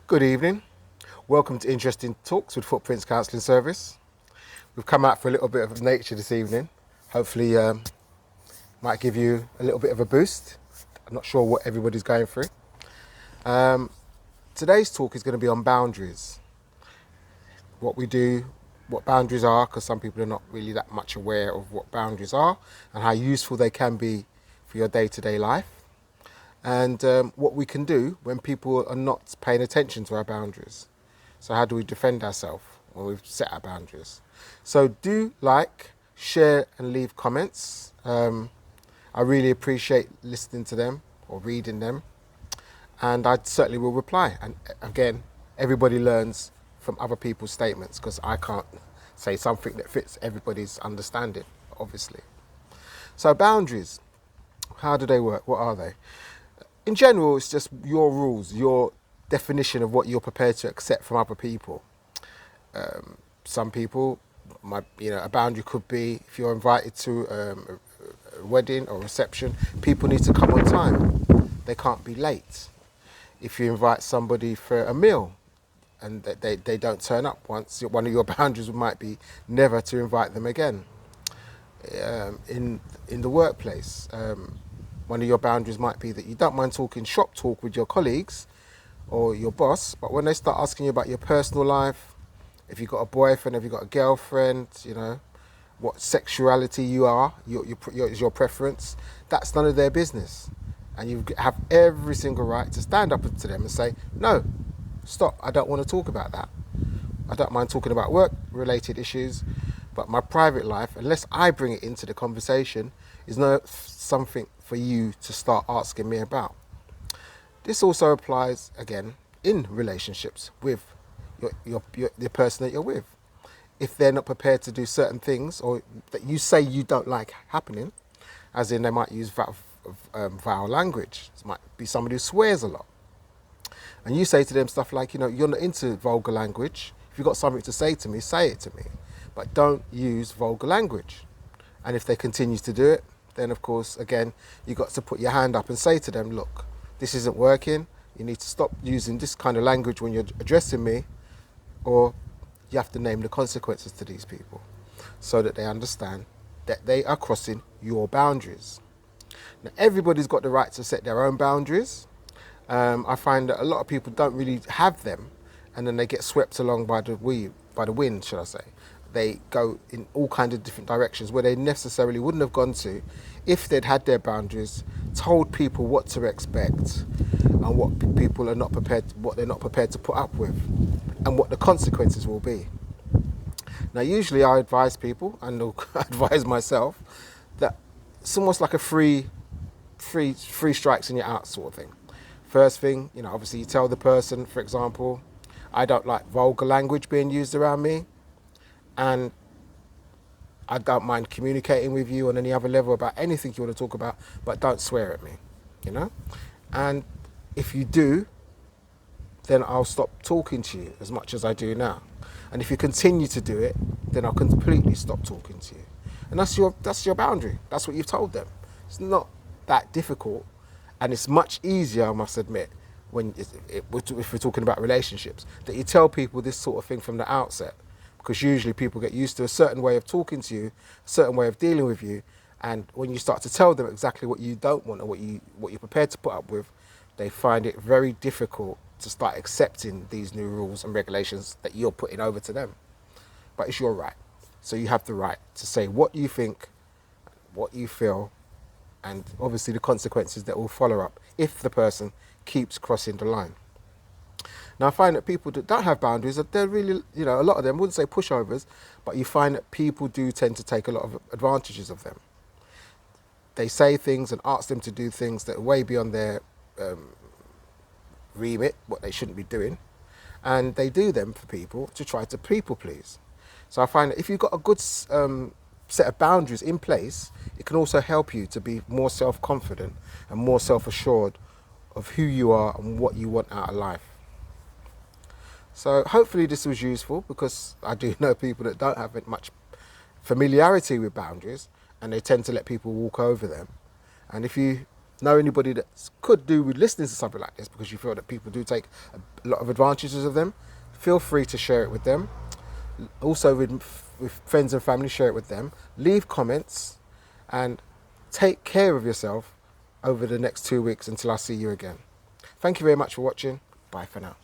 Good evening. Welcome to Interesting Talks with Footprints Counselling Service. We've come out for a little bit of nature this evening. Hopefully, might give you a little bit of a boost. I'm not sure what everybody's going through. Today's talk is going to be on boundaries. What we do, what boundaries are, because some people are not really that much aware of what boundaries are and how useful they can be for your day-to-day life. And what we can do when people are not paying attention to our boundaries. So how do we defend ourselves when we've set our boundaries? So do like, share and leave comments. I really appreciate listening to them or reading them. And I certainly will reply. And again, everybody learns from other people's statements because I can't say something that fits everybody's understanding, obviously. So boundaries, how do they work? What are they? In general, it's just your rules, your definition of what you're prepared to accept from other people. Some people, a boundary could be if you're invited to a wedding or reception, people need to come on time. They can't be late. If you invite somebody for a meal and they don't turn up once, one of your boundaries might be never to invite them again. In the workplace, one of your boundaries might be that you don't mind talking shop talk with your colleagues or your boss, but when they start asking you about your personal life, if you've got a boyfriend, if you've got a girlfriend, what sexuality you are, your preference, that's none of their business. And you have every single right to stand up to them and say, no, stop, I don't want to talk about that. I don't mind talking about work-related issues, but my private life, unless I bring it into the conversation, is not something for you to start asking me about. This also applies, again, in relationships with the person that you're with. If they're not prepared to do certain things, or that you say you don't like happening, as in they might use vile language. It might be somebody who swears a lot. And you say to them stuff like, you're not into vulgar language. If you've got something to say to me, say it to me. But don't use vulgar language. And if they continue to do it, then of course, again, you've got to put your hand up and say to them, look, this isn't working. You need to stop using this kind of language when you're addressing me, or you have to name the consequences to these people so that they understand that they are crossing your boundaries. Now, everybody's got the right to set their own boundaries. I find that a lot of people don't really have them, and then they get swept along by the wind, should I say. They go in all kinds of different directions where they necessarily wouldn't have gone to if they'd had their boundaries, told people what to expect and what they're not prepared to put up with, and what the consequences will be. Now, usually I advise people, and I advise myself, that it's almost like a three strikes and you're out sort of thing. First thing, obviously you tell the person, for example, I don't like vulgar language being used around me, and I don't mind communicating with you on any other level about anything you want to talk about, but don't swear at me, And if you do, then I'll stop talking to you as much as I do now. And if you continue to do it, then I'll completely stop talking to you. And that's your boundary. That's what you've told them. It's not that difficult, and it's much easier, I must admit, if we're talking about relationships, that you tell people this sort of thing from the outset. Because usually people get used to a certain way of talking to you, a certain way of dealing with you, and when you start to tell them exactly what you don't want or what you're prepared to put up with, they find it very difficult to start accepting these new rules and regulations that you're putting over to them. But it's your right. So you have the right to say what you think, what you feel, and obviously the consequences that will follow up if the person keeps crossing the line. Now, I find that people that don't have boundaries, they're really, a lot of them, I wouldn't say pushovers, but you find that people do tend to take a lot of advantages of them. They say things and ask them to do things that are way beyond their remit, what they shouldn't be doing, and they do them for people to try to people please. So I find that if you've got a good set of boundaries in place, it can also help you to be more self-confident and more self-assured of who you are and what you want out of life. So hopefully this was useful, because I do know people that don't have much familiarity with boundaries and they tend to let people walk over them. And if you know anybody that could do with listening to something like this, because you feel that people do take a lot of advantages of them, feel free to share it with them. Also with friends and family, share it with them. Leave comments and take care of yourself over the next 2 weeks until I see you again. Thank you very much for watching. Bye for now.